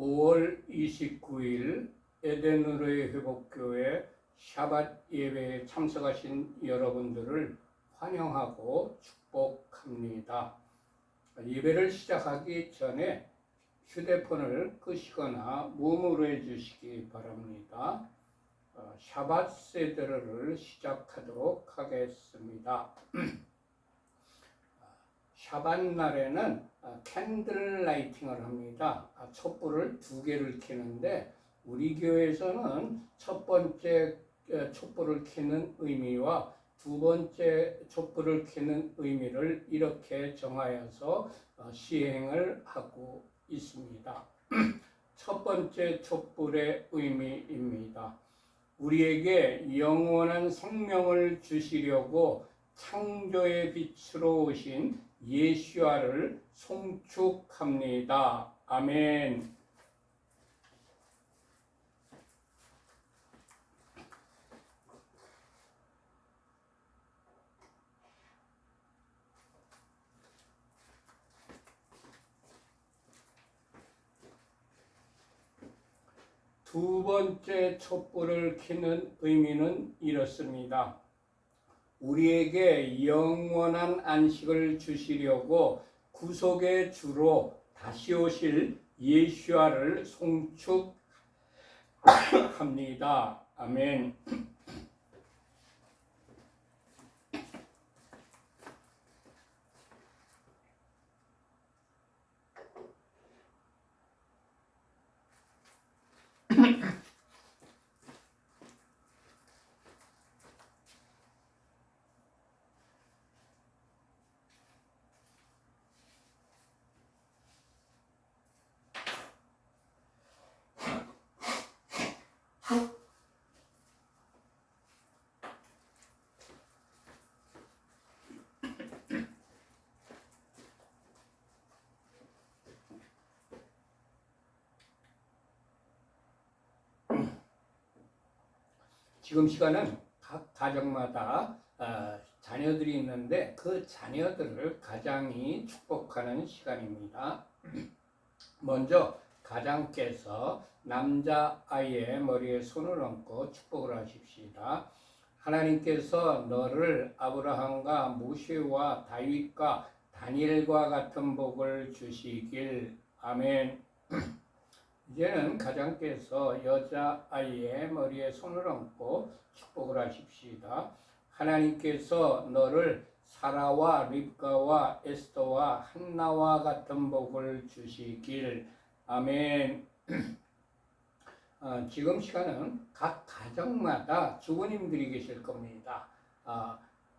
5월 29일 에덴으로의 회복교회 샤밧 예배에 참석하신 여러분들을 환영하고 축복합니다. 예배를 시작하기 전에 휴대폰을 끄시거나 무음으로 해주시기 바랍니다. 샤밧 세드를 시작하도록 하겠습니다. 샤밧 날에는 캔들 라이팅을 합니다. 촛불을 2개를 켜는데 우리 교회에서는 첫 번째 촛불을 켜는 의미와 두 번째 촛불을 켜는 의미를 이렇게 정하여서 시행을 하고 있습니다. 첫 번째 촛불의 의미입니다. 우리에게 영원한 생명을 주시려고 창조의 빛으로 오신 예수와를 송축합니다. 아멘. 두 번째 촛불을 켜는 의미는 이렇습니다. 우리에게 영원한 안식을 주시려고 구속의 주로 다시 오실 예수와를 송축합니다. 아멘. 지금 시간은 각 가정마다 자녀들이 있는데 그 자녀들을 가장이 축복하는 시간입니다. 먼저 가장께서 남자아이의 머리에 손을 얹고 축복을 하십시다. 하나님께서 너를 아브라함과 모세와 다윗과 다니엘과 같은 복을 주시길. 아멘. 이제는 가장께서 여자아이의 머리에 손을 얹고 축복을 하십시다. 하나님께서 너를 사라와 립가와 에스더와 한나와 같은 복을 주시길. 아멘. 지금 시간은 각 가정마다 주부님들이 계실 겁니다.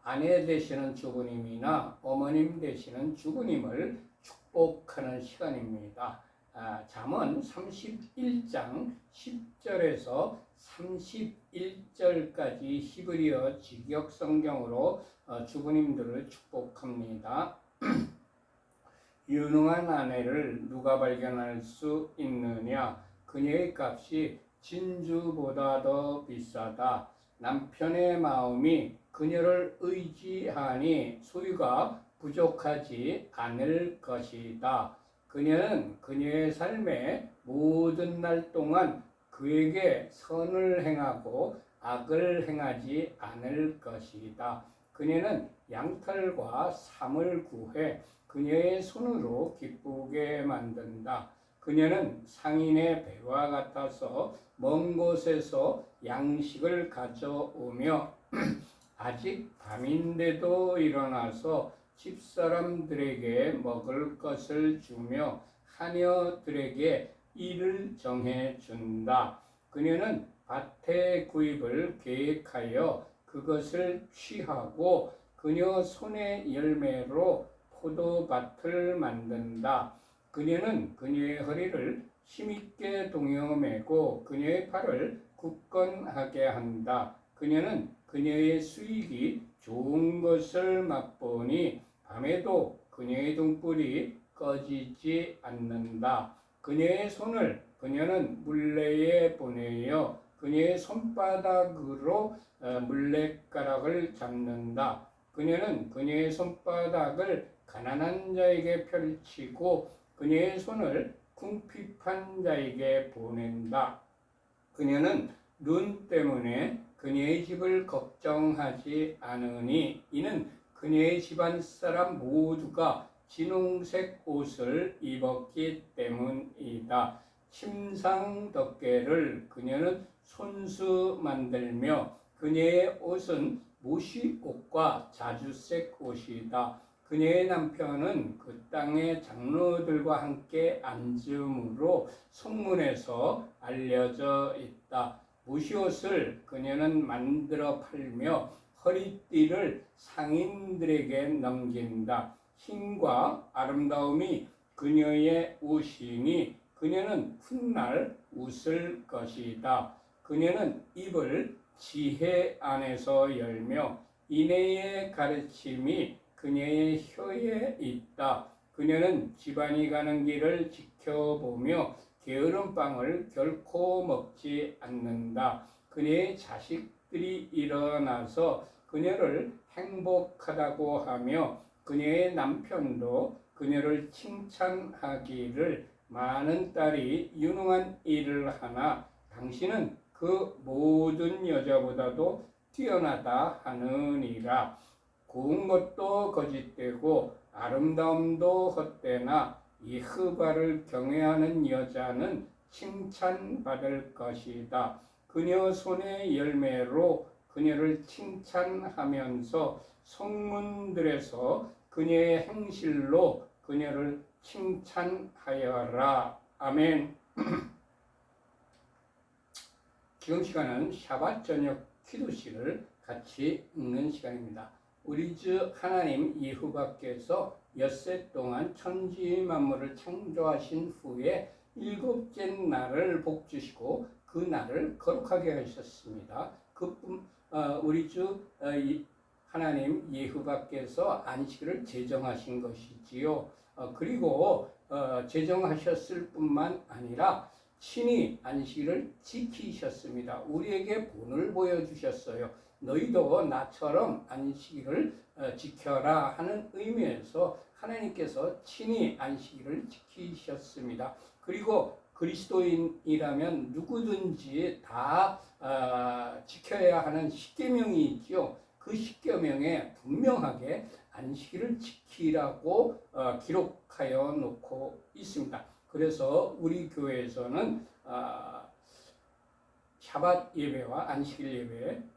아내 되시는 주부님이나 어머님 되시는 주부님을 축복하는 시간입니다. 잠언 31장 10절에서 31절까지 히브리어 직역 성경으로 주부님들을 축복합니다. 유능한 아내를 누가 발견할 수 있느냐? 그녀의 값이 진주보다 더 비싸다. 남편의 마음이 그녀를 의지하니 소유가 부족하지 않을 것이다. 그녀는 그녀의 삶의 모든 날 동안 그에게 선을 행하고 악을 행하지 않을 것이다. 그녀는 양털과 삼을 구해 그녀의 손으로 기쁘게 만든다. 그녀는 상인의 배와 같아서 먼 곳에서 양식을 가져오며 아직 밤인데도 일어나서 집사람들에게 먹을 것을 주며 하녀들에게 일을 정해준다. 그녀는 밭의 구입을 계획하여 그것을 취하고 그녀 손의 열매로 포도밭을 만든다. 그녀는 그녀의 허리를 힘있게 동여매고 그녀의 팔을 굳건하게 한다. 그녀는 그녀의 수익이 좋은 것을 맛보니 밤에도 그녀의 등불이 꺼지지 않는다. 그녀의 손을 그녀는 물레에 보내어 그녀의 손바닥으로 물레가락을 잡는다. 그녀는 그녀의 손바닥을 가난한 자에게 펼치고 그녀의 손을 궁핍한 자에게 보낸다. 그녀는 눈 때문에 그녀의 집을 걱정하지 않으니 이는 그녀의 집안 사람 모두가 진홍색 옷을 입었기 때문이다. 침상 덮개를 그녀는 손수 만들며 그녀의 옷은 모시옷과 자주색 옷이다. 그녀의 남편은 그 땅의 장로들과 함께 앉음으로 소문에서 알려져 있다. 모시옷을 그녀는 만들어 팔며 허리띠를 상인들에게 넘긴다. 힘과 아름다움이 그녀의 옷이니 그녀는 훗날 웃을 것이다. 그녀는 입을 지혜 안에서 열며 인애의 가르침이 그녀의 혀에 있다. 그녀는 집안이 가는 길을 지켜보며 게으른 빵을 결코 먹지 않는다. 그녀의 자식들이 일어나서 그녀를 행복하다고 하며 그녀의 남편도 그녀를 칭찬하기를 많은 딸이 유능한 일을 하나 당신은 그 모든 여자보다도 뛰어나다 하느니라. 고운 것도 거짓되고 아름다움도 헛되나 여호와를 경외하는 여자는 칭찬받을 것이다. 그녀 손의 열매로 그녀를 칭찬하면서 성문들에서 그녀의 행실로 그녀를 칭찬하여라. 아멘. 지금 시간은 샤밧 저녁 기도시를 같이 읽는 시간입니다. 우리 주 하나님 여호와께서 엿새 동안 천지 만물을 창조하신 후에 일곱째 날을 복주시고 그 날을 거룩하게 하셨습니다. 우리 주 하나님 여호와께서 안식일을 제정하신 것이지요. 그리고 제정하셨을 뿐만 아니라 친히 안식일을 지키셨습니다. 우리에게 본을 보여주셨어요. 너희도 나처럼 안식일을 지켜라 하는 의미에서 하나님께서 친히 안식일을 지키셨습니다. 그리고 그리스도인이라면 누구든지 다 지켜야 하는 십계명이 있죠. 그 십계명에 분명하게 안식일을 지키라고 기록하여 놓고 있습니다. 그래서 우리 교회에서는 샤밧 예배와 안식일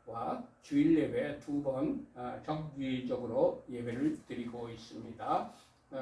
예배와 주일 예배 두 번 정기적으로 예배를 드리고 있습니다.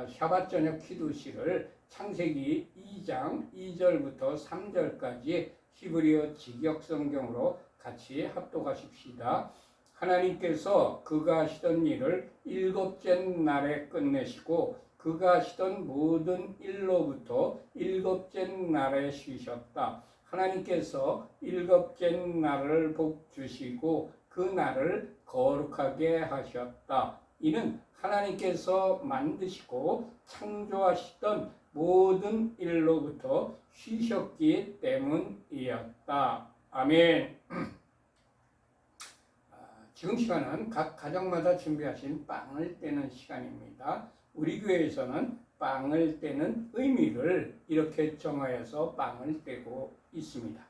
샤밧 저녁 기도시를 창세기 2장 2절부터 3절까지 히브리어 직역 성경으로 같이 합독하십시다. 하나님께서 그가 하시던 일을 일곱째 날에 끝내시고 그가 하시던 모든 일로부터 일곱째 날에 쉬셨다. 하나님께서 일곱째 날을 복주시고 그 날을 거룩하게 하셨다. 이는 하나님께서 만드시고 창조하시던 모든 일로부터 쉬셨기 때문이었다. 아멘. 지금 시간은 각 가정마다 준비하신 빵을 떼는 시간입니다. 우리 교회에서는 빵을 떼는 의미를 이렇게 정하여서 빵을 떼고 있습니다.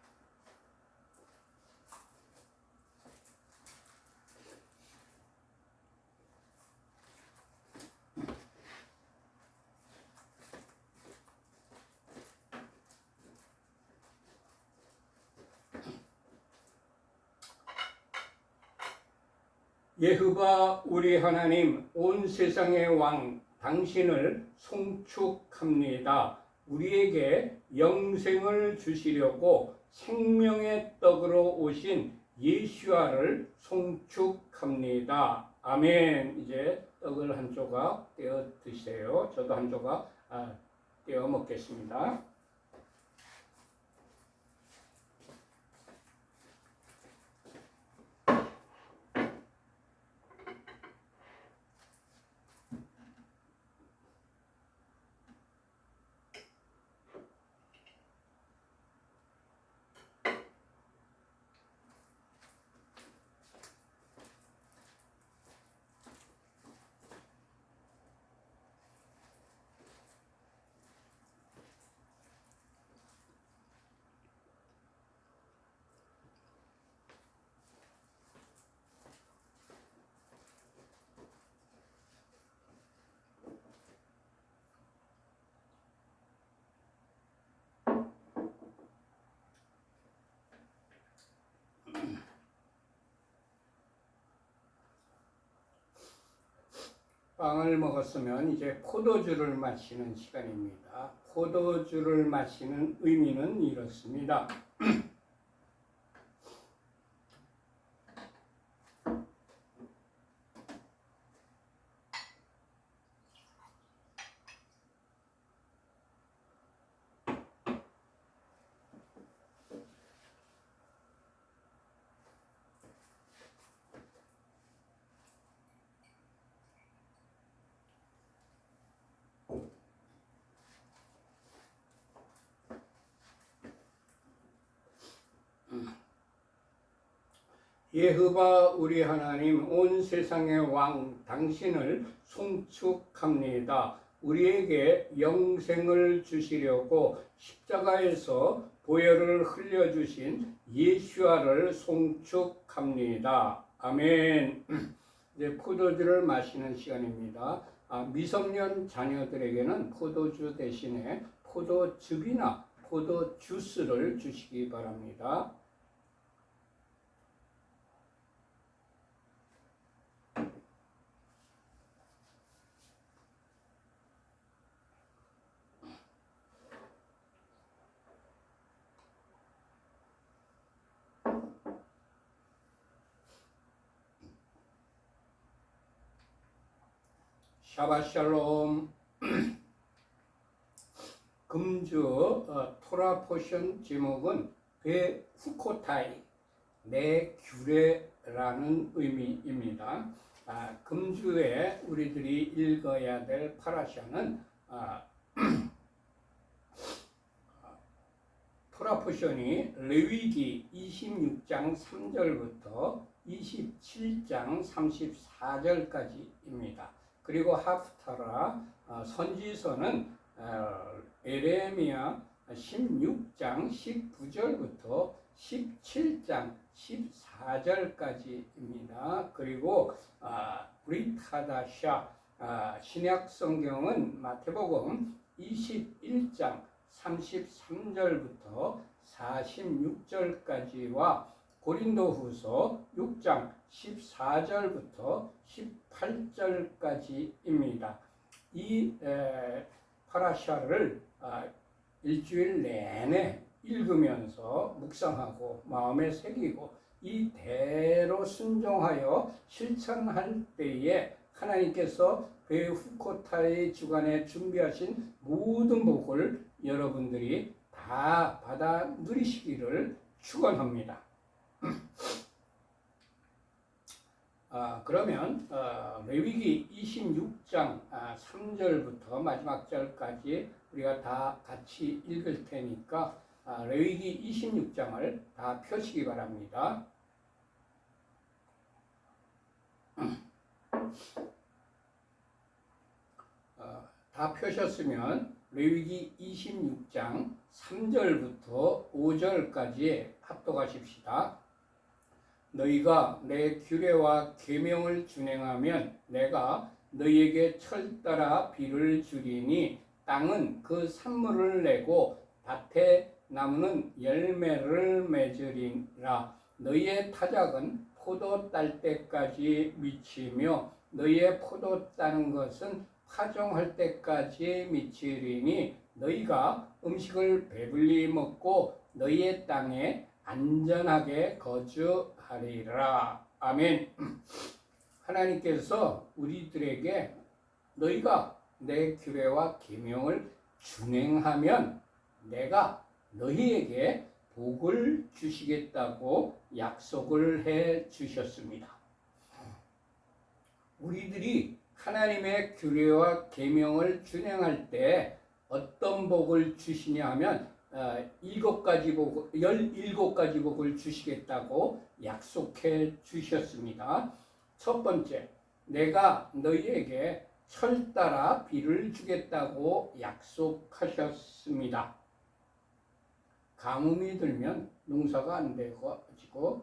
여호와 우리 하나님 온 세상의 왕 당신을 송축합니다. 우리에게 영생을 주시려고 생명의 떡으로 오신 예수와를 송축합니다. 아멘. 이제 떡을 한 조각 떼어 드세요. 저도 한 조각 떼어 먹겠습니다. 빵을 먹었으면 이제 포도주를 마시는 시간입니다. 포도주를 마시는 의미는 이렇습니다. 예hov아 우리 하나님 온 세상의 왕 당신을 송축합니다. 우리에게 영생을 주시려고 십자가에서 보혈을 흘려주신 예수아를 송축합니다. 아멘. 이제 포도주를 마시는 시간입니다. 미성년 자녀들에게는 포도주 대신에 포도즙이나 포도주스를 주시기 바랍니다. 샤바샬롬. 금주 토라 포션 제목은 베후코타이 내 규례라는 의미입니다. 금주에 우리들이 읽어야 될 파라샤는 토라 포션이 레위기 26장 3절부터 27장 34절까지입니다. 그리고 하프타라 선지서는 에레미야 16장 19절부터 17장 14절까지입니다. 그리고 브릿하다샤 신약 성경은 마태복음 21장 33절부터 46절까지와 고린도후서 6장 14절부터 18절까지입니다. 이 파라샤를 일주일 내내 읽으면서 묵상하고 마음에 새기고 이대로 순종하여 실천할 때에 하나님께서 베후코타의 주간에 준비하신 모든 복을 여러분들이 다 받아 누리시기를 축원합니다. 그러면 레위기 26장 3절부터 마지막 절까지 우리가 다 같이 읽을 테니까 레위기 26장을 다 펴시기 바랍니다. 다 펴셨으면 레위기 26장 3절부터 5절까지 합독하십시다. 너희가 내 규례와 계명을 준행하면 내가 너희에게 철따라 비를 주리니 땅은 그 산물을 내고 밭에 나무는 열매를 맺으리라. 너희의 타작은 포도 딸 때까지 미치며 너희의 포도 따는 것은 파종할 때까지 미치리니 너희가 음식을 배불리 먹고 너희의 땅에 안전하게 거주하리라. 아멘. 하나님께서 우리들에게 너희가 내 규례와 계명을 준행하면 내가 너희에게 복을 주시겠다고 약속을 해 주셨습니다. 우리들이 하나님의 규례와 계명을 준행할 때 어떤 복을 주시냐 하면 17가지 복을 주시겠다고 약속해 주셨습니다. 첫 번째, 내가 너희에게 철따라 비를 주겠다고 약속하셨습니다. 가뭄이 들면 농사가 안 되고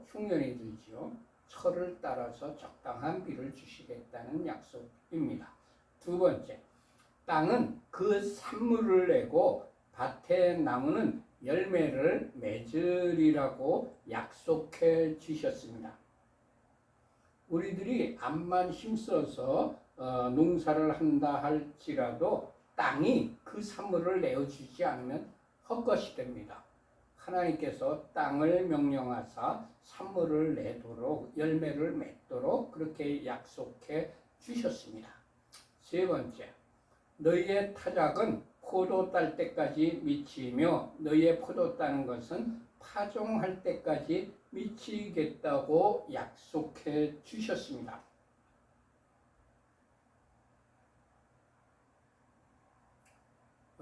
흉년이 들지요. 철을 따라서 적당한 비를 주시겠다는 약속입니다. 두 번째, 땅은 그 산물을 내고 밭의 나무는 열매를 맺으리라고 약속해 주셨습니다. 우리들이 암만 힘써서 농사를 한다 할지라도 땅이 그 산물을 내어주지 않으면 헛것이 됩니다. 하나님께서 땅을 명령하사 산물을 내도록 열매를 맺도록 그렇게 약속해 주셨습니다. 세 번째, 너희의 타작은 포도 딸 때까지 미치며 너희의 포도 따는 것은 파종할 때까지 미치겠다고 약속해 주셨습니다.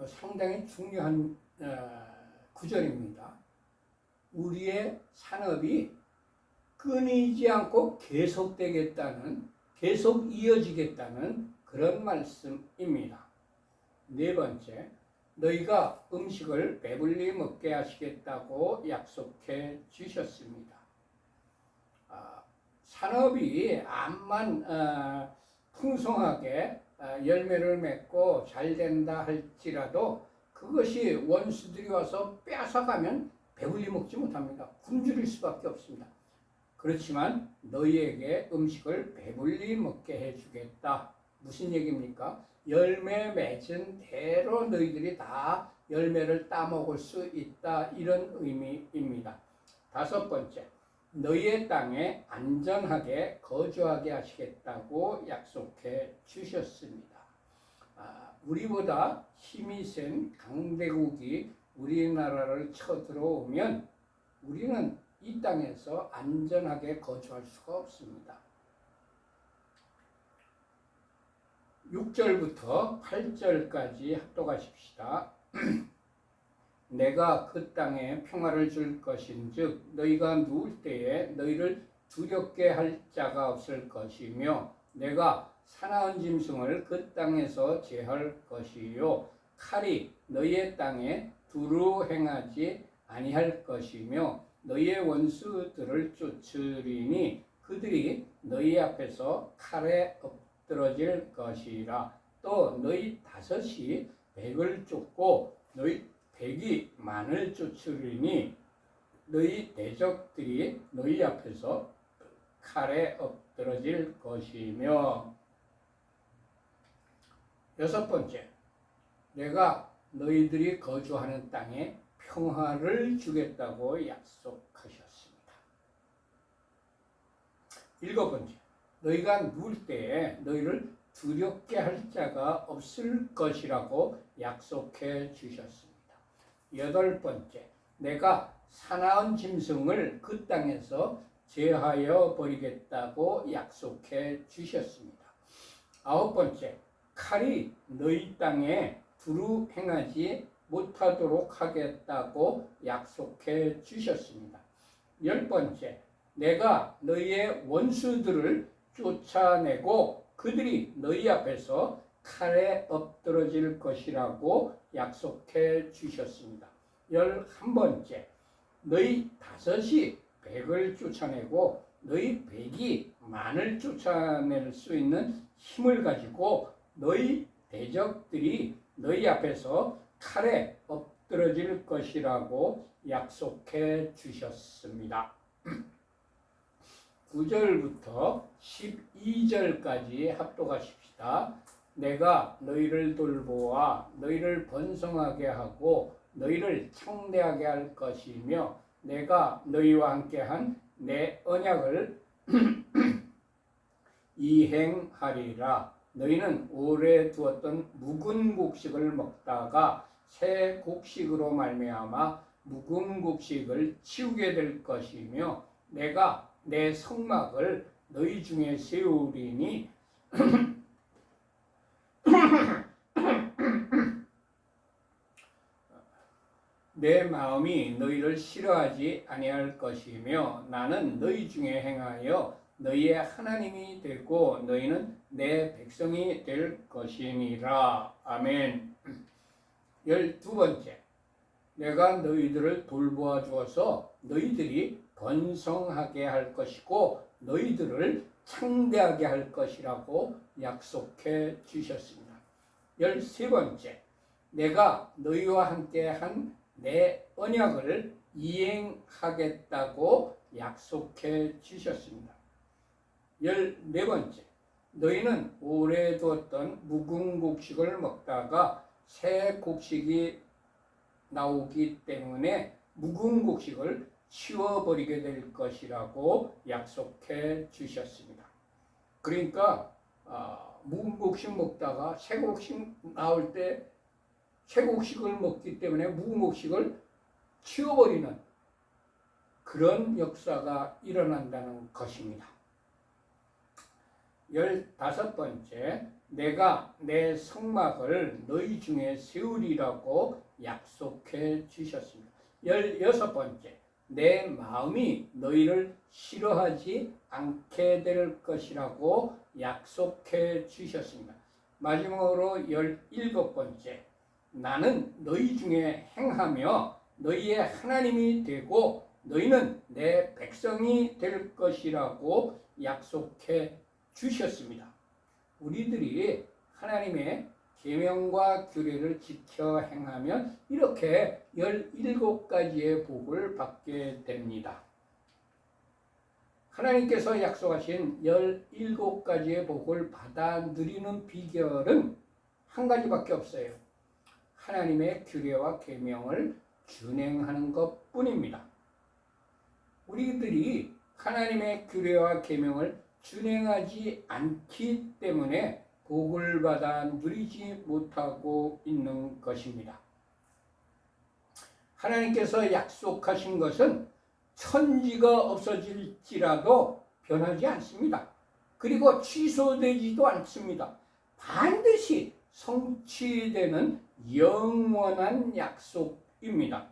상당히 중요한 구절입니다. 우리의 산업이 끊이지 않고 계속되겠다는, 계속 이어지겠다는 그런 말씀입니다. 네 번째, 너희가 음식을 배불리 먹게 하시겠다고 약속해 주셨습니다. 산업이 암만 풍성하게 열매를 맺고 잘 된다 할지라도 그것이 원수들이 와서 뺏어가면 배불리 먹지 못합니다. 굶주릴 수밖에 없습니다. 그렇지만 너희에게 음식을 배불리 먹게 해주겠다. 무슨 얘기입니까? 열매 맺은 대로 너희들이 다 열매를 따먹을 수 있다. 이런 의미입니다. 다섯 번째, 너희의 땅에 안전하게 거주하게 하시겠다고 약속해 주셨습니다. 우리보다 힘이 센 강대국이 우리나라를 쳐들어오면 우리는 이 땅에서 안전하게 거주할 수가 없습니다. 6절부터 8절까지 합독하십시다. 내가 그 땅에 평화를 줄 것인즉 너희가 누울 때에 너희를 두렵게 할 자가 없을 것이며 내가 사나운 짐승을 그 땅에서 제할 것이요 칼이 너희의 땅에 두루 행하지 아니할 것이며 너희의 원수들을 쫓으리니 그들이 너희 앞에서 칼에 엎드러질 것이라. 또 너희 다섯이 백을 쫓고 너희 백이 만을 쫓으리니 너희 대적들이 너희 앞에서 칼에 엎드러질 것이며. 여섯 번째, 내가 너희들이 거주하는 땅에 평화를 주겠다고 약속하셨습니다. 일곱 번째, 너희가 누울 때에 너희를 두렵게 할 자가 없을 것이라고 약속해 주셨습니다. 여덟 번째, 내가 사나운 짐승을 그 땅에서 제하여 버리겠다고 약속해 주셨습니다. 아홉 번째, 칼이 너희 땅에 두루 행하지 못하도록 하겠다고 약속해 주셨습니다. 열 번째, 내가 너희의 원수들을 쫓아내고 그들이 너희 앞에서 칼에 엎드러질 것이라고 약속해 주셨습니다. 11번째, 너희 다섯이 백을 쫓아내고 너희 백이 만을 쫓아낼 수 있는 힘을 가지고 너희 대적들이 너희 앞에서 칼에 엎드러질 것이라고 약속해 주셨습니다. 9절부터 12절까지 합독하십시다. 내가 너희를 돌보아 너희를 번성하게 하고 너희를 창대하게 할 것이며 내가 너희와 함께한 내 언약을 이행하리라. 너희는 오래 두었던 묵은 곡식을 먹다가 새 곡식으로 말미암아 묵은 곡식을 치우게 될 것이며 내가 내 성막을 너희 중에 세우리니 내 마음이 너희를 싫어하지 아니할 것이며 나는 너희 중에 행하여 너희의 하나님이 되고 너희는 내 백성이 될 것이니라. 아멘. 12번째, 내가 너희들을 돌보아 주어서 너희들이 번성하게 할 것이고 너희들을 창대하게 할 것이라고 약속해 주셨습니다. 13번째, 내가 너희와 함께 한 내 언약을 이행하겠다고 약속해 주셨습니다. 14번째, 너희는 오래 두었던 묵은 곡식을 먹다가 새 곡식이 나오기 때문에 묵은 곡식을 치워버리게 될 것이라고 약속해 주셨습니다. 그러니까 묵은 곡식 먹다가 새 곡식 나올 때 새 곡식을 먹기 때문에 묵은 곡식을 치워버리는 그런 역사가 일어난다는 것입니다. 15번째, 내가 내 성막을 너희 중에 세우리라고 약속해 주셨습니다. 16번째, 내 마음이 너희를 싫어하지 않게 될 것이라고 약속해 주셨습니다. 마지막으로 17번째, 나는 너희 중에 행하며 너희의 하나님이 되고 너희는 내 백성이 될 것이라고 약속해 주셨습니다. 우리들이 하나님의 계명과 규례를 지켜 행하면 이렇게 17가지의 복을 받게 됩니다. 하나님께서 약속하신 17가지의 복을 받아 누리는 비결은 한 가지밖에 없어요. 하나님의 규례와 계명을 준행하는 것뿐입니다. 우리들이 하나님의 규례와 계명을 준행하지 않기 때문에 복을 받아 누리지 못하고 있는 것입니다. 하나님께서 약속하신 것은 천지가 없어질지라도 변하지 않습니다. 그리고 취소되지도 않습니다. 반드시 성취되는 영원한 약속입니다.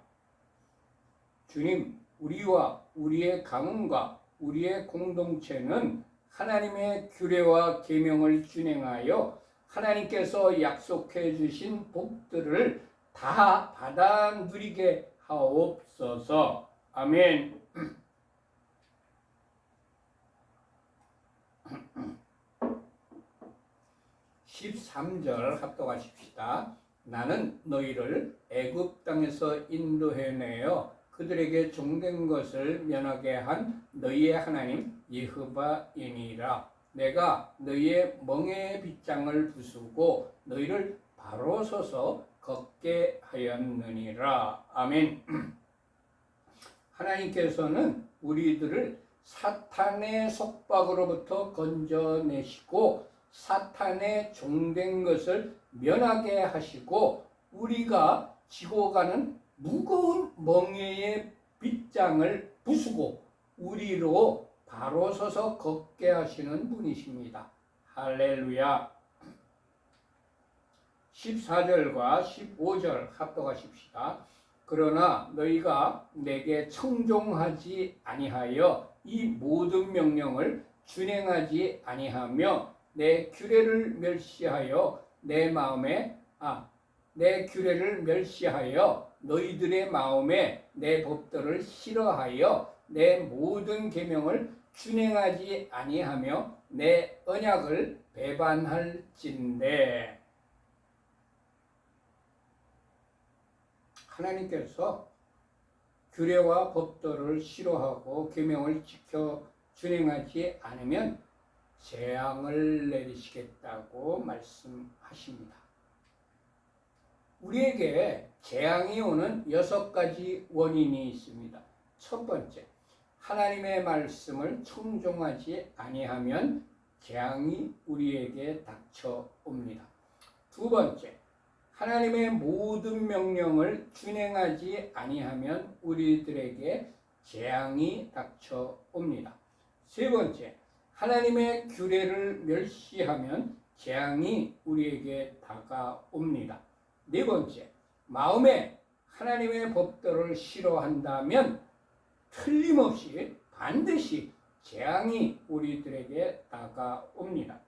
주님, 우리와 우리의 가문과 우리의 공동체는 하나님의 규례와 계명을 준행하여 하나님께서 약속해 주신 복들을 다 받아 누리게 하옵소서. 아멘. 13절 합독하십시다. 나는 너희를 애굽 땅에서 인도해내어 그들에게 종된 것을 면하게 한 너희의 하나님 여호와이니라. 내가 너희의 멍에의 빗장을 부수고 너희를 바로 서서 걷게 하였느니라. 아멘. 하나님께서는 우리들을 사탄의 속박으로부터 건져내시고 사탄의 종된 것을 면하게 하시고 우리가 지고 가는 무거운 멍에의 빗장을 부수고 우리로 바로 서서 걷게 하시는 분이십니다. 할렐루야. 14절과 15절 합독하십시다. 그러나 너희가 내게 청종하지 아니하여 이 모든 명령을 준행하지 아니하며 내 규례를 멸시하여 내 규례를 멸시하여 너희들의 마음에 내 법도를 싫어하여 내 모든 계명을 준행하지 아니하며 내 언약을 배반할진대. 하나님께서 규례와 법도를 싫어하고 계명을 지켜 준행하지 않으면 재앙을 내리시겠다고 말씀하십니다. 우리에게 재앙이 오는 6가지 원인이 있습니다. 첫 번째, 하나님의 말씀을 청종하지 아니하면 재앙이 우리에게 닥쳐옵니다. 두 번째, 하나님의 모든 명령을 준행하지 아니하면 우리들에게 재앙이 닥쳐옵니다. 세 번째, 하나님의 규례를 멸시하면 재앙이 우리에게 다가옵니다. 네 번째, 마음에 하나님의 법도를 싫어한다면 틀림없이 반드시 재앙이 우리들에게 다가옵니다.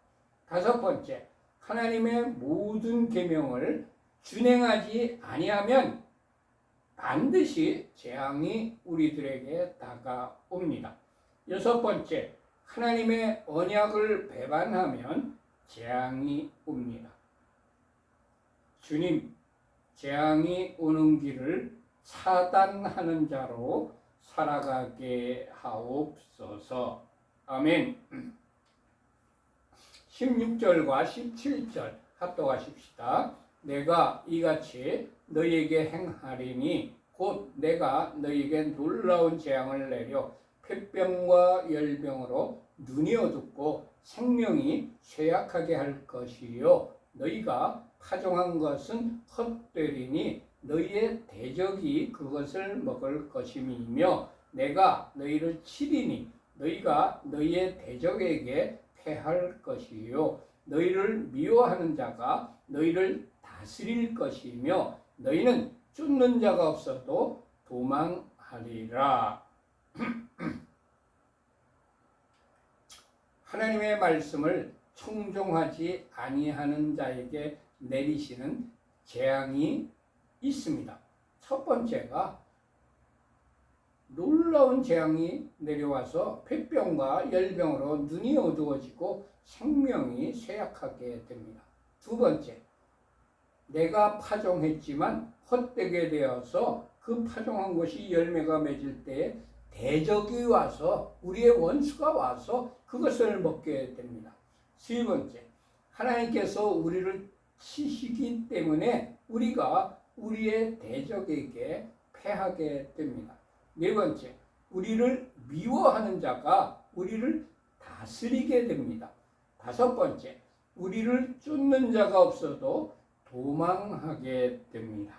다섯 번째, 하나님의 모든 계명을 준행하지 아니하면 반드시 재앙이 우리들에게 다가옵니다. 여섯 번째, 하나님의 언약을 배반하면 재앙이 옵니다. 주님, 재앙이 오는 길을 차단하는 자로 살아가게 하옵소서. 아멘. 16절과 17절 합독하십시다. 내가 이같이 너희에게 행하리니 곧 내가 너희에게 놀라운 재앙을 내려 폐병과 열병으로 눈이 어둡고 생명이 쇠약하게 할 것이요 너희가 파종한 것은 헛되리니 너희의 대적이 그것을 먹을 것임이며 내가 너희를 치리니 너희가 너희의 대적에게 패할 것이요 너희를 미워하는 자가 너희를 다스릴 것이며 너희는 쫓는 자가 없어도 도망하리라. 하나님의 말씀을 청종하지 아니하는 자에게 내리시는 재앙이 있습니다. 첫 번째가 놀라운 재앙이 내려와서 폐병과 열병으로 눈이 어두워지고 생명이 쇠약하게 됩니다. 두 번째, 내가 파종했지만 헛되게 되어서 그 파종한 것이 열매가 맺을 때에 대적이 와서 우리의 원수가 와서 그것을 먹게 됩니다. 세 번째, 하나님께서 우리를 치시기 때문에 우리가 우리의 대적에게 패하게 됩니다. 네 번째, 우리를 미워하는 자가 우리를 다스리게 됩니다. 다섯 번째, 우리를 쫓는 자가 없어도 도망하게 됩니다.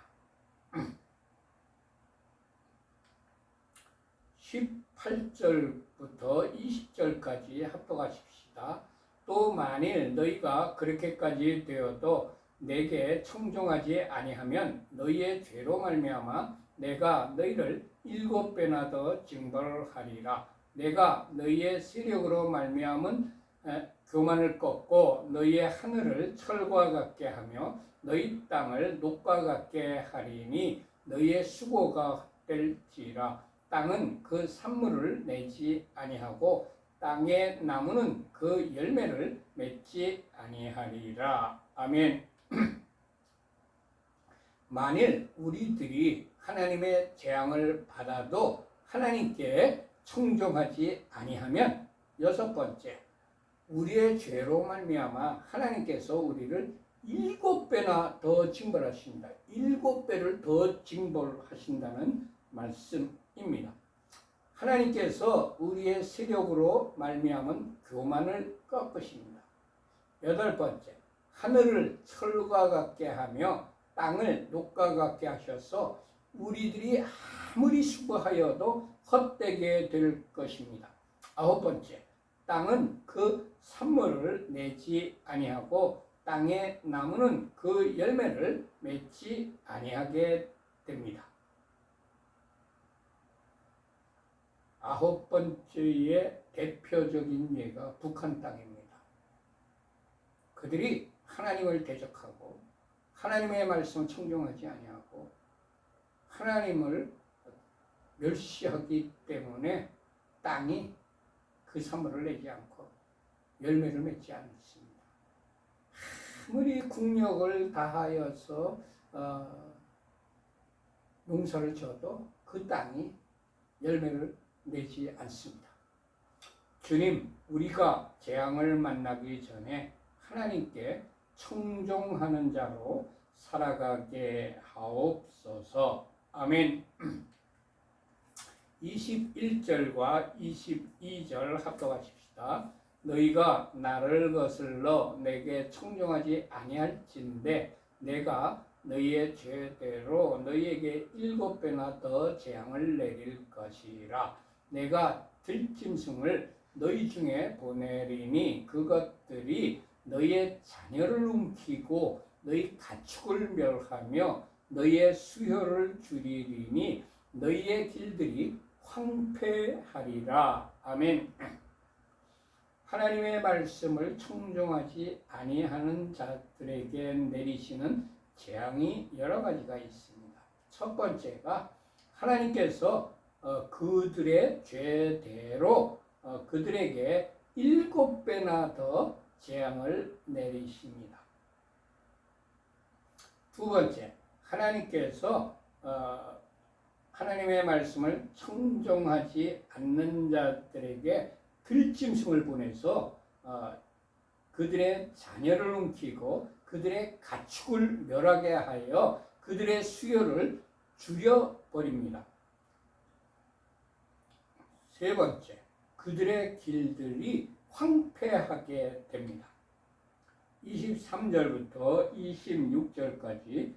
18절부터 20절까지 합독하십시다. 또 만일 너희가 그렇게까지 되어도 내게 청종하지 아니하면 너희의 죄로 말미암아 내가 너희를 7배나 더 징벌하리라. 내가 너희의 세력으로 말미암은 교만을 꺾고 너희의 하늘을 철과 같게 하며 너희 땅을 녹과 같게 하리니 너희의 수고가 헛될지라. 땅은 그 산물을 내지 아니하고 땅의 나무는 그 열매를 맺지 아니하리라. 아멘. 만일 우리들이 하나님의 재앙을 받아도 하나님께 청종하지 아니하면 여섯 번째, 우리의 죄로 말미암아 하나님께서 우리를 7배나 더 징벌하신다. 7배를 더 징벌하신다는 말씀입니다. 하나님께서 우리의 세력으로 말미암은 교만을 꺾으십니다. 여덟 번째, 하늘을 철과 같게 하며 땅을 녹과 같게 하셔서 우리들이 아무리 수고하여도 헛되게 될 것입니다. 아홉 번째, 땅은 그 산물을 내지 아니하고 땅의 나무는 그 열매를 맺지 아니하게 됩니다. 아홉 번째의 대표적인 예가 북한 땅입니다. 그들이 하나님을 대적하고 하나님의 말씀을 청종하지 아니하고 하나님을 멸시하기 때문에 땅이 그 산물을 내지 않고 열매를 맺지 않습니다. 아무리 국력을 다하여서 농사를 지어도 그 땅이 열매를 내지 않습니다. 주님, 우리가 재앙을 만나기 전에 하나님께 청종하는 자로 살아가게 하옵소서. 아멘. 21절과 22절 합독하십시다. 너희가 나를 거슬러 내게 청종하지 아니할진대 내가 너희의 죄대로 너희에게 7배나 더 재앙을 내릴 것이라. 내가 들짐승을 너희 중에 보내리니 그것들이 너희의 자녀를 움키고 너희 가축을 멸하며 너희의 수효를 줄이리니 너희의 길들이 황폐하리라. 아멘. 하나님의 말씀을 청종하지 아니하는 자들에게 내리시는 재앙이 여러 가지가 있습니다. 첫 번째가 하나님께서 그들의 죄대로 그들에게 7배나 더 재앙을 내리십니다. 두 번째, 하나님께서 하나님의 말씀을 청종하지 않는 자들에게 들짐승을 보내서 그들의 자녀를 움키고 그들의 가축을 멸하게 하여 그들의 수요를 줄여버립니다. 세 번째, 그들의 길들이 황폐하게 됩니다. 23절부터 26절까지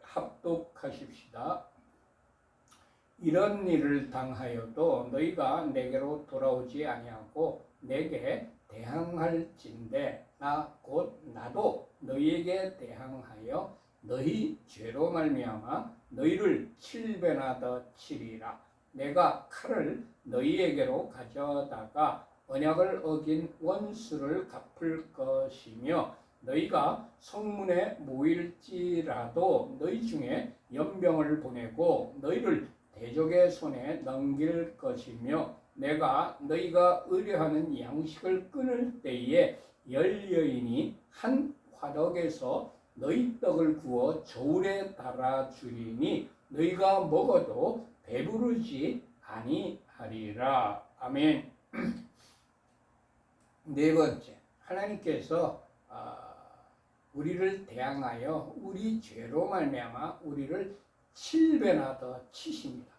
합독하십시다. 이런 일을 당하여도 너희가 내게로 돌아오지 아니하고 내게 대항할진대 나 곧 나도 너희에게 대항하여 너희 죄로 말미암아 너희를 7배나 더 치리라. 내가 칼을 너희에게로 가져다가 언약을 어긴 원수를 갚을 것이며 너희가 성문에 모일지라도 너희 중에 연병을 보내고 너희를 대적의 손에 넘길 것이며 내가 너희가 의뢰하는 양식을 끊을 때에 열 여인이 한 화덕에서 너희 떡을 구워 저울에 달아주리니 너희가 먹어도 배부르지 아니하리라. 아멘. 네 번째, 하나님께서 우리를 대항하여 우리 죄로 말미암아 우리를 7배나 더 치십니다.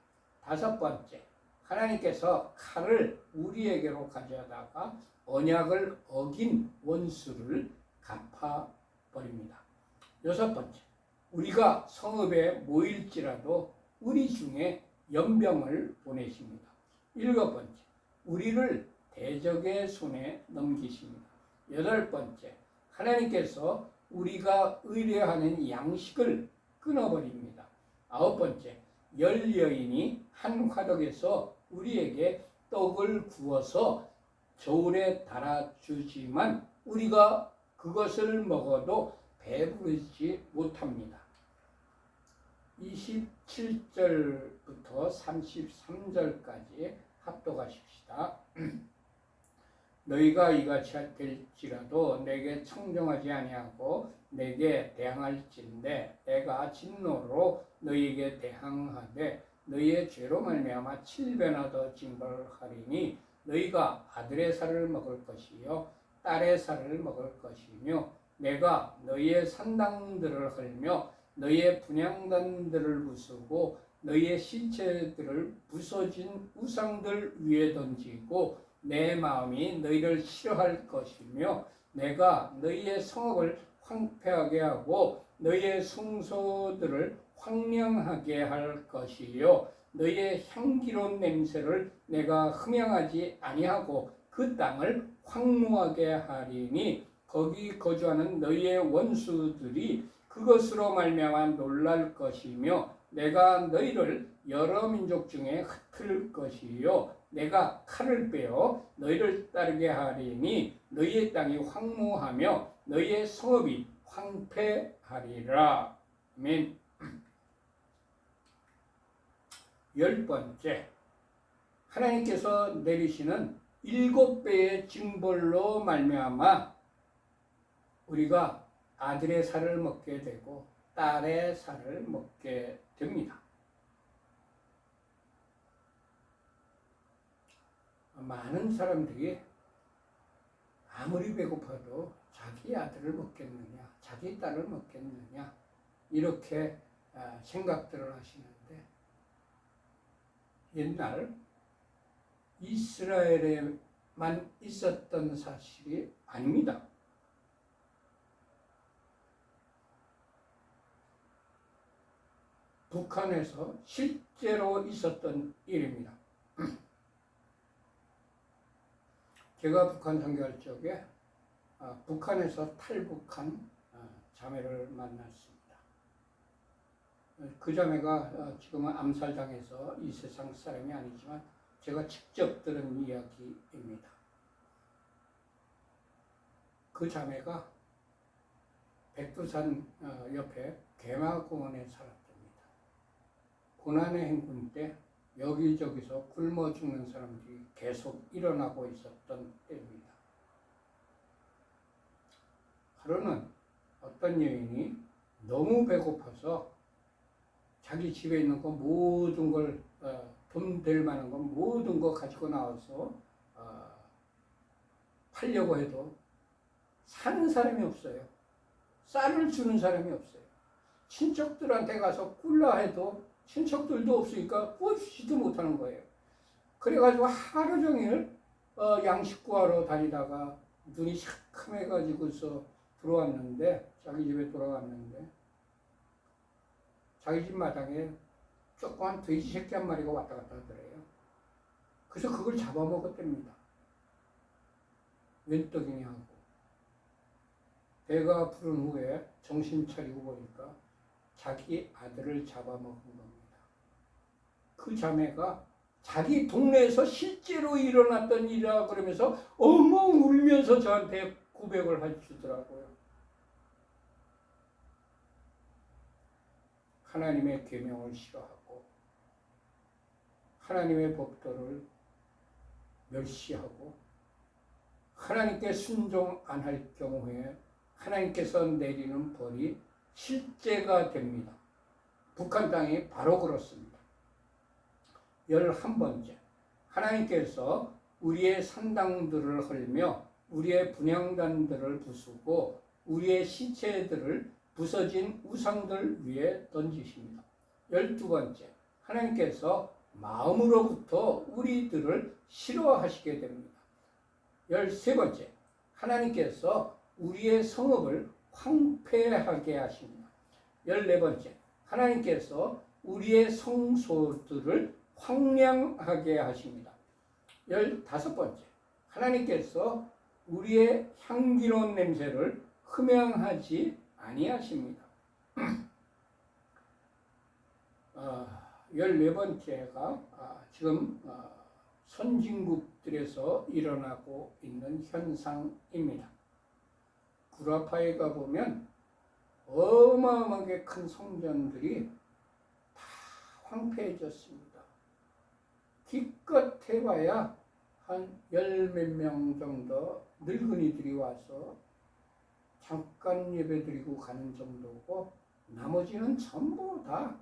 다섯 번째, 하나님께서 칼을 우리에게로 가져다가 언약을 어긴 원수를 갚아버립니다. 여섯 번째, 우리가 성읍에 모일지라도 우리 중에 연병을 보내십니다. 일곱 번째, 우리를 대적의 손에 넘기십니다. 여덟 번째, 하나님께서 우리가 의뢰하는 양식을 끊어버립니다. 아홉 번째, 열 여인이 한 화덕에서 우리에게 떡을 구워서 저울에 달아주지만 우리가 그것을 먹어도 배부르지 못합니다. 27절부터 33절까지 합독하십시다. 너희가 이같이 될지라도 내게 청정하지 아니하고 내게 대항할진대 내가 진노로 너희에게 대항하되 너희의 죄로 말미암아 7배나 더 징벌하리니 너희가 아들의 살을 먹을 것이요 딸의 살을 먹을 것이며 내가 너희의 산당들을 헐며 너희의 분향단들을 부수고 너희의 시체들을 부서진 우상들 위에 던지고 내 마음이 너희를 싫어할 것이며 내가 너희의 성읍을 황폐하게 하고 너희의 성소들을 황량하게 할 것이요 너희의 향기로운 냄새를 내가 흠양하지 아니하고 그 땅을 황무하게 하리니 거기 거주하는 너희의 원수들이 그것으로 말미암아 놀랄 것이며 내가 너희를 여러 민족 중에 흩을 것이요 내가 칼을 빼어 너희를 따르게 하리니 너희의 땅이 황무하며 너희의 성읍이 황폐하리라. 아멘. 열 번째, 하나님께서 내리시는 7배의 징벌로 말미암아 우리가 아들의 살을 먹게 되고 딸의 살을 먹게 됩니다. 많은 사람들이 아무리 배고파도 자기 아들을 먹겠느냐, 자기 딸을 먹겠느냐 이렇게 생각들을 하시는데 옛날 이스라엘에만 있었던 사실이 아닙니다. 북한에서 실제로 있었던 일입니다. 제가 북한 선교할 적에 북한에서 탈북한 자매를 만났습니다. 그 자매가 지금은 암살당해서 이 세상 사람이 아니지만 제가 직접 들은 이야기입니다. 그 자매가 백두산 옆에 개마공원에 살았답니다. 고난의 행군 때 여기저기서 굶어 죽는 사람들이 계속 일어나고 있었던 때입니다. 하루는 어떤 여인이 너무 배고파서 자기 집에 있는 거 모든 걸 돈 될 만한 거 모든 거 가지고 나와서 팔려고 해도 사는 사람이 없어요. 쌀을 주는 사람이 없어요. 친척들한테 가서 꿀라 해도 친척들도 없으니까 구워주지도 못하는 거예요. 그래가지고 하루 종일 양식 구하러 다니다가 눈이 시커매가지고서 들어왔는데, 자기 집에 돌아왔는데 자기 집 마당에 조그만 돼지 새끼 한 마리가 왔다 갔다 하더래요. 그래서 그걸 잡아먹었답니다. 웬 떡이냐 하고. 배가 부른 후에 정신 차리고 보니까 자기 아들을 잡아먹은 겁니다. 그 자매가 자기 동네에서 실제로 일어났던 일이라 그러면서 엉엉 울면서 저한테 고백을 해주더라고요. 하나님의 계명을 싫어하고 하나님의 법도를 멸시하고 하나님께 순종 안 할 경우에 하나님께서 내리는 벌이 실제가 됩니다. 북한 땅이 바로 그렇습니다. 11번째, 하나님께서 우리의 산당들을 헐며 우리의 분향단들을 부수고 우리의 시체들을 부서진 우상들 위에 던지십니다. 12번째, 하나님께서 마음으로부터 우리들을 싫어하시게 됩니다. 13번째, 하나님께서 우리의 성읍을 황폐하게 하십니다. 14번째, 하나님께서 우리의 성소들을 황량하게 하십니다. 15번째, 하나님께서 우리의 향기로운 냄새를 흠양하지 아니하십니다. 14번째가 지금 선진국들에서 일어나고 있는 현상입니다. 구라파에 가보면 어마어마하게 큰 성전들이 다 황폐해졌습니다. 기껏 해봐야 한 10몇 명 정도 늙은이들이 와서 잠깐 예배드리고 가는 정도고 나머지는 전부 다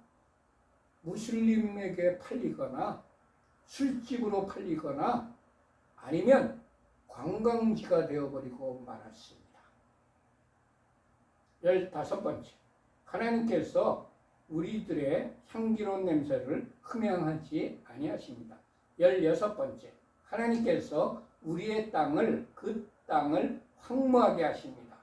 무슬림에게 팔리거나 술집으로 팔리거나 아니면 관광지가 되어버리고 말았습니다. 15번째, 하나님께서 우리들의 향기로운 냄새를 흠양하지 아니하십니다. 16번째, 하나님께서 우리의 땅을 그 땅을 황무하게 하십니다.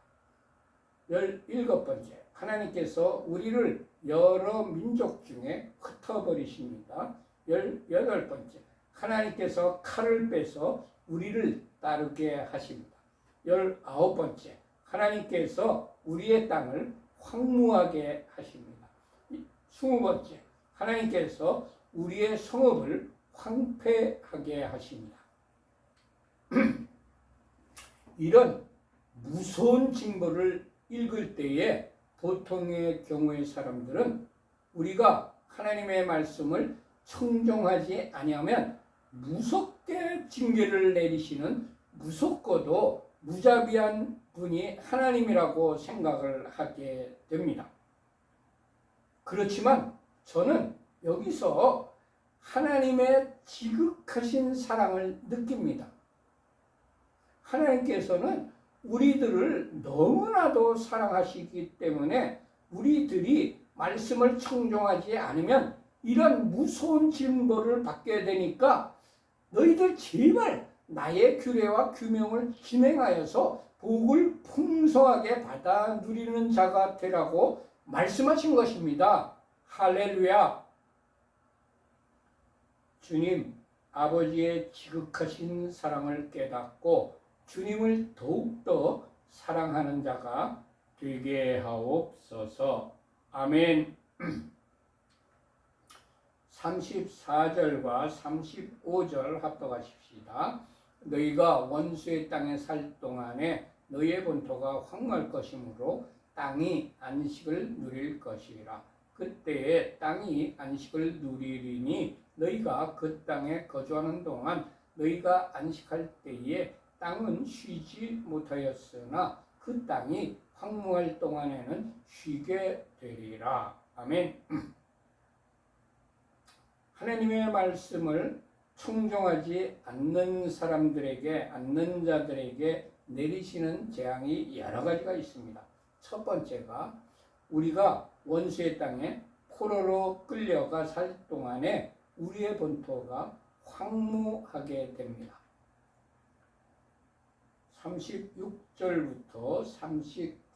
17번째, 하나님께서 우리를 여러 민족 중에 흩어버리십니다. 18번째, 하나님께서 칼을 빼서 우리를 따르게 하십니다. 19번째, 하나님께서 우리의 땅을 황무하게 하십니다. 20번째, 하나님께서 우리의 성읍을 황폐하게 하십니다. 이런 무서운 징벌을 읽을 때에 보통의 경우의 사람들은 우리가 하나님의 말씀을 청종하지 아니하면 무섭게 징계를 내리시는 무섭고도 무자비한 분이 하나님이라고 생각을 하게 됩니다. 그렇지만 저는 여기서 하나님의 지극하신 사랑을 느낍니다. 하나님께서는 우리들을 너무나도 사랑하시기 때문에 우리들이 말씀을 청종하지 않으면 이런 무서운 징벌을 받게 되니까 너희들 제발 나의 규례와 규명을 진행하여서 복을 풍성하게 받아 누리는 자가 되라고 말씀하신 것입니다. 할렐루야. 주님, 아버지의 지극하신 사랑을 깨닫고 주님을 더욱더 사랑하는 자가 되게 하옵소서. 아멘. 34절과 35절 합독하십시다. 너희가 원수의 땅에 살 동안에 너희의 본토가 황무할 것이므로 땅이 안식을 누릴 것이라. 그때에 땅이 안식을 누리리니 너희가 그 땅에 거주하는 동안 너희가 안식할 때에 땅은 쉬지 못하였으나 그 땅이 황무할 동안에는 쉬게 되리라. 아멘. 하나님의 말씀을 청종하지 않는 사람들에게, 않는 자들에게 내리시는 재앙이 여러 가지가 있습니다. 첫 번째가 우리가 원수의 땅에 포로로 끌려가 살 동안에 우리의 본토가 황무하게 됩니다. 36절부터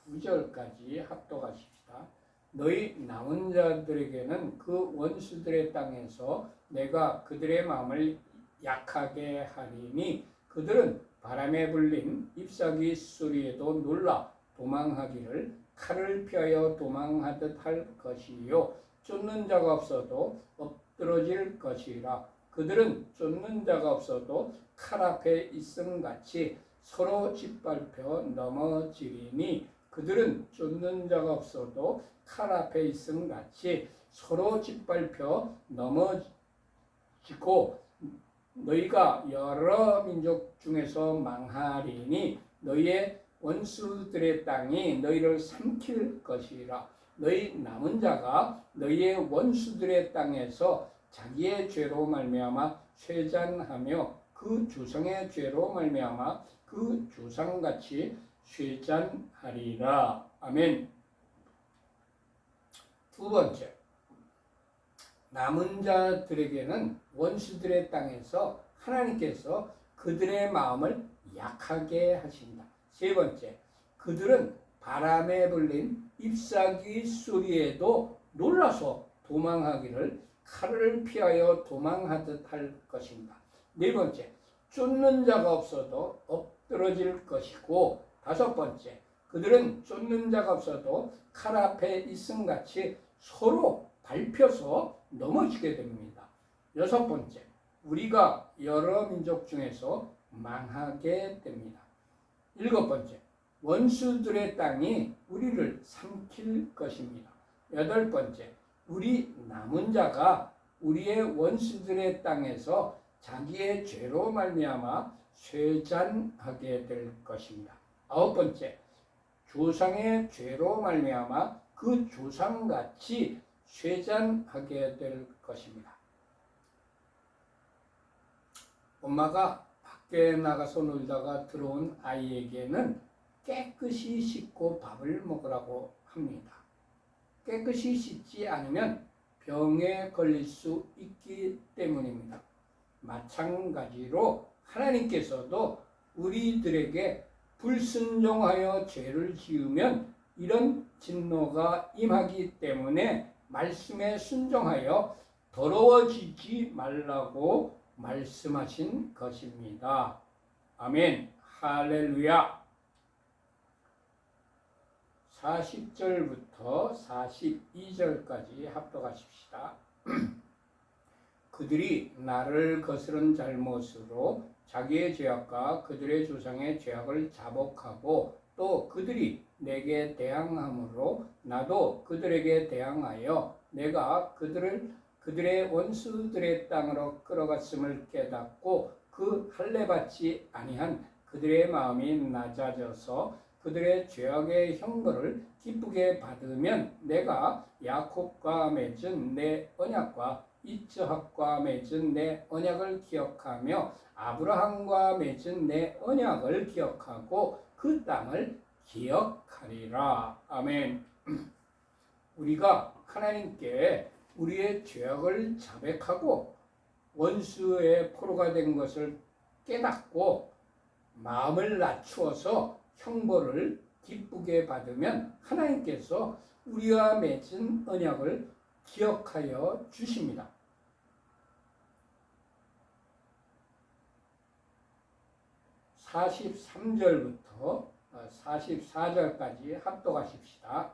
39절까지 합독하십시다. 너희 남은 자들에게는 그 원수들의 땅에서 내가 그들의 마음을 약하게 하리니 그들은 바람에 불린 잎사귀 소리에도 놀라 도망하기를 칼을 피하여 도망하듯 할 것이요 쫓는 자가 없어도 엎드러질 것이라. 그들은 쫓는 자가 없어도 칼 앞에 있음같이 서로 짓밟혀 넘어지리니 그들은 쫓는 자가 없어도 칼 앞에 있음같이 서로 짓밟혀 넘어지고 너희가 여러 민족 중에서 망하리니 너희의 원수들의 땅이 너희를 삼킬 것이라. 너희 남은 자가 너희의 원수들의 땅에서 자기의 죄로 말미암아 쇠잔하며 그 조상의 죄로 말미암아 그 조상같이 쇠잔하리라. 아멘. 두 번째, 남은 자들에게는 원수들의 땅에서 하나님께서 그들의 마음을 약하게 하신다. 세 번째, 그들은 바람에 불린 잎사귀 소리에도 놀라서 도망하기를 칼을 피하여 도망하듯 할 것입니다. 네 번째, 쫓는 자가 없어도 엎드러질 것이고, 다섯 번째, 그들은 쫓는 자가 없어도 칼 앞에 있음같이 서로 밟혀서 넘어지게 됩니다. 여섯 번째, 우리가 여러 민족 중에서 망하게 됩니다. 일곱 번째, 원수들의 땅이 우리를 삼킬 것입니다. 여덟 번째, 우리 남은 자가 우리의 원수들의 땅에서 자기의 죄로 말미암아 쇠잔하게 될 것입니다. 아홉 번째, 조상의 죄로 말미암아 그 조상같이 쇠잔하게 될 것입니다. 엄마가 밖에 나가서 놀다가 들어온 아이에게는 깨끗이 씻고 밥을 먹으라고 합니다. 깨끗이 씻지 않으면 병에 걸릴 수 있기 때문입니다. 마찬가지로 하나님께서도 우리들에게 불순종하여 죄를 지으면 이런 진노가 임하기 때문에 말씀에 순종하여 더러워지지 말라고 말씀하신 것입니다. 아멘. 할렐루야. 40절부터 42절까지 합독하십시다. 그들이 나를 거스른 잘못으로 자기의 죄악과 그들의 조상의 죄악을 자복하고 또 그들이 내게 대항함으로 나도 그들에게 대항하여 내가 그들의 원수들의 땅으로 끌어갔음을 깨닫고 그 할례받지 아니한 그들의 마음이 낮아져서 그들의 죄악의 형벌을 기쁘게 받으면 내가 야곱과 맺은 내 언약과 이스하크와 맺은 내 언약을 기억하며 아브라함과 맺은 내 언약을 기억하고 그 땅을 기억하리라. 아멘. 우리가 하나님께 우리의 죄악을 자백하고 원수의 포로가 된 것을 깨닫고 마음을 낮추어서 형벌을 기쁘게 받으면 하나님께서 우리와 맺은 언약을 기억하여 주십니다. 43절부터 44절까지 합독하십시다.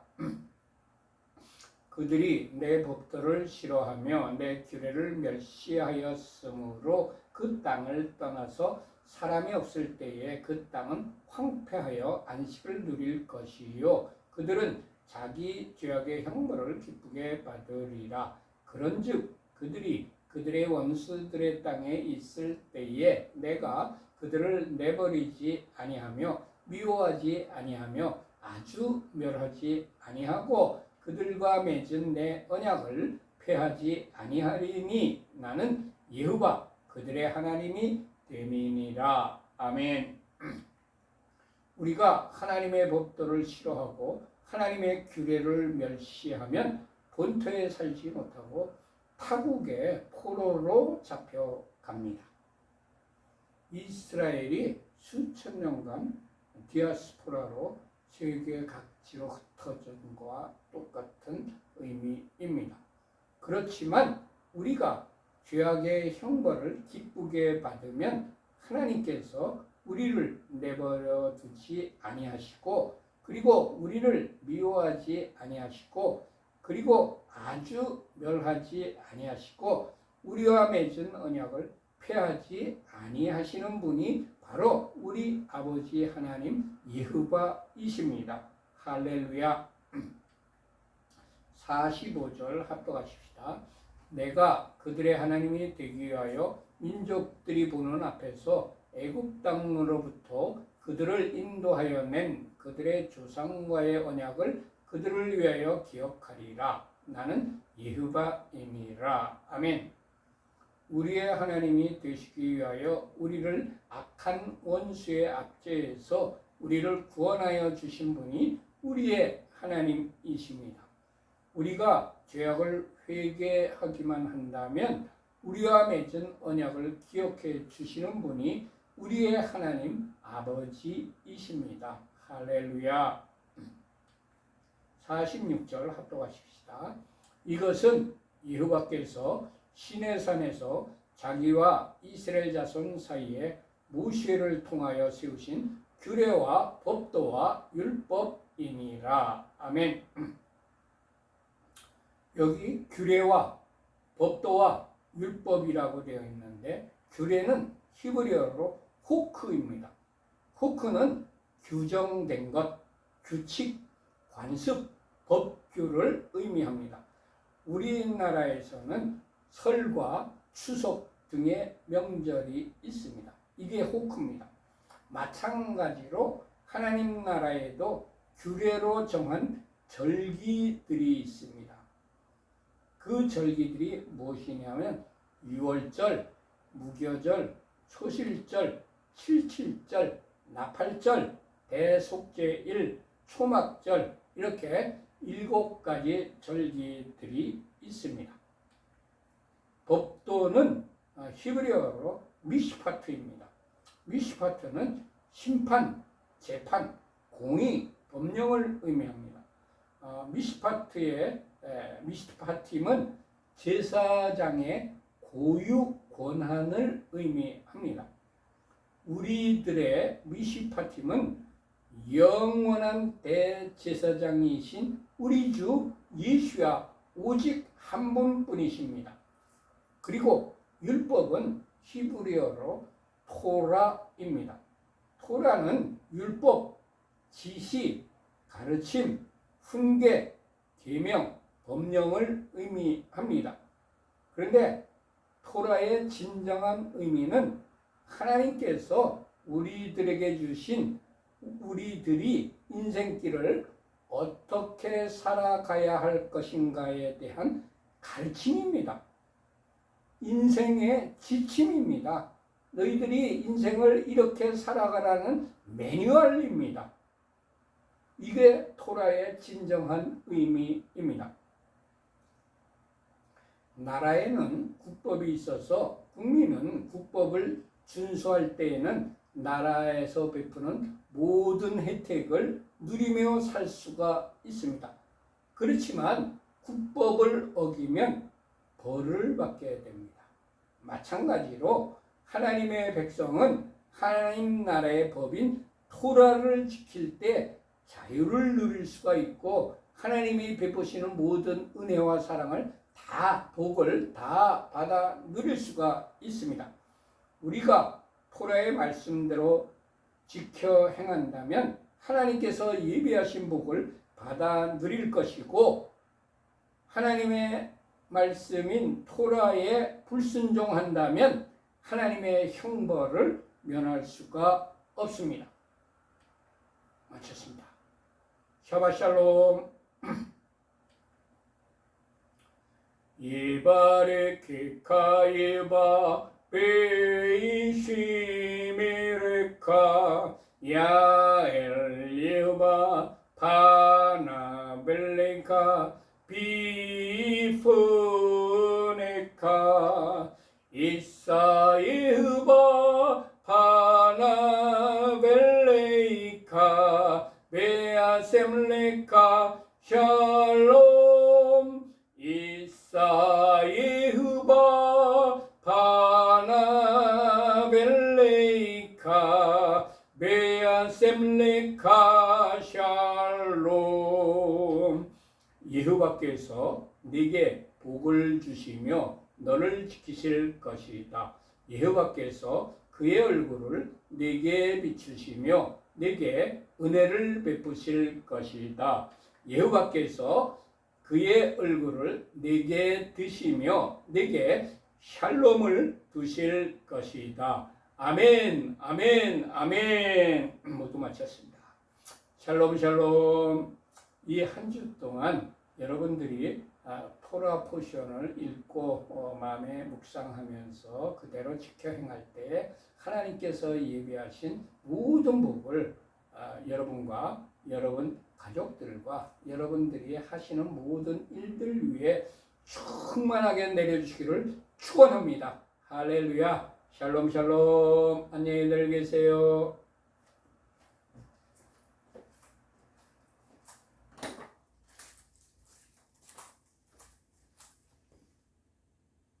그들이 내 법도를 싫어하며 내 규례를 멸시하였으므로 그 땅을 떠나서 사람이 없을 때에 그 땅은 황폐하여 안식을 누릴 것이요 그들은 자기 죄악의 형벌을 기쁘게 받으리라. 그런즉 그들이 그들의 원수들의 땅에 있을 때에 내가 그들을 내버리지 아니하며 미워하지 아니하며 아주 멸하지 아니하고 그들과 맺은 내 언약을 폐하지 아니하리니 나는 여호와 그들의 하나님이 됨이니라. 아멘. 우리가 하나님의 법도를 싫어하고 하나님의 규례를 멸시하면 본토에 살지 못하고 타국의 포로로 잡혀갑니다. 이스라엘이 수천 년간 디아스포라로 세계 각지로 흩어진 것과 똑같은 의미입니다. 그렇지만 우리가 죄악의 형벌을 기쁘게 받으면 하나님께서 우리를 내버려 두지 아니하시고, 그리고 우리를 미워하지 아니하시고, 그리고 아주 멸하지 아니하시고, 우리와 맺은 언약을 폐하지 아니하시는 분이 바로 우리 아버지 하나님 여호와이십니다. 할렐루야. 45절 합독하십시다. 내가 그들의 하나님이 되기 위하여 민족들이 보는 앞에서 애굽 땅으로부터 그들을 인도하여 낸 그들의 조상과의 언약을 그들을 위하여 기억하리라. 나는 여호와임이라. 아멘. 우리의 하나님이 되시기 위하여 우리를 악한 원수의 압제에서 우리를 구원하여 주신 분이 우리의 하나님이십니다. 우리가 죄악을 회개하기만 한다면 우리와 맺은 언약을 기억해 주시는 분이 우리의 하나님 아버지이십니다. 할렐루야. 46절 합독하십시다. 이것은 여호와께서 시내산에서 자기와 이스라엘 자손 사이에 모세를 통하여 세우신 규례와 법도와 율법이니라. 아멘. 여기 규례와 법도와 율법이라고 되어 있는데, 규례는 히브리어로 호크입니다. 호크는 규정된 것, 규칙, 관습, 법규를 의미합니다. 우리나라에서는 설과 추석 등의 명절이 있습니다. 이게 호크입니다. 마찬가지로 하나님 나라에도 규례로 정한 절기들이 있습니다. 그 절기들이 무엇이냐면 유월절, 무교절, 초실절, 칠칠절, 나팔절, 대속죄일, 초막절, 이렇게 7가지 절기들이 있습니다. 법도는 히브리어로 미시파트입니다. 미시파트는 심판, 재판, 공의, 법령을 의미합니다. 미시파팀은 제사장의 고유 권한을 의미합니다. 우리들의 미시파팀은 영원한 대제사장이신 우리 주 예수야 오직 한 분뿐이십니다. 그리고 율법은 히브리어로 토라입니다. 토라는 율법, 지시, 가르침, 훈계, 계명, 법령을 의미합니다. 그런데 토라의 진정한 의미는 하나님께서 우리들에게 주신 우리들이 인생길을 어떻게 살아가야 할 것인가에 대한 가르침입니다. 인생의 지침입니다. 너희들이 인생을 이렇게 살아가라는 매뉴얼입니다. 이게 토라의 진정한 의미입니다. 나라에는 국법이 있어서 국민은 국법을 준수할 때에는 나라에서 베푸는 모든 혜택을 누리며 살 수가 있습니다. 그렇지만 국법을 어기면 벌을 받게 됩니다. 마찬가지로 하나님의 백성은 하나님 나라의 법인 토라를 지킬 때 자유를 누릴 수가 있고, 하나님이 베푸시는 모든 은혜와 사랑을 다, 복을 다 받아 누릴 수가 있습니다. 우리가 토라의 말씀대로 지켜 행한다면 하나님께서 예비하신 복을 받아 누릴 것이고, 하나님의 말씀인 토라에 불순종한다면 하나님의 형벌을 면할 수가 없습니다. 마쳤습니다. 샤바샬롬. 예바레케카 예바 베이시메레카 야엘 예후바 바나벨레카 비프네카 이사 예후바 바나벨레카 베아셈레카 샬롬 이사 예후바 바나벨레카 베아셈레카 샬롬. 여호와께서 네게 복을 주시며 너를 지키실 것이다. 여호와께서 그의 얼굴을 네게 비추시며 네게 은혜를 베푸실 것이다. 여호와께서 그의 얼굴을 네게 드시며 네게 샬롬을 두실 것이다. 아멘, 아멘, 아멘. 모두 마쳤습니다. 샬롬, 샬롬. 이 한 주 동안 여러분들이 토라 포션을 읽고 마음에 묵상하면서 그대로 지켜 행할 때 하나님께서 예비하신 모든 복을 여러분과 여러분 가족들과 여러분들이 하시는 모든 일들 위해 충만하게 내려주시기를 축원합니다. 할렐루야. 샬롬 샬롬. 안녕히들 계세요.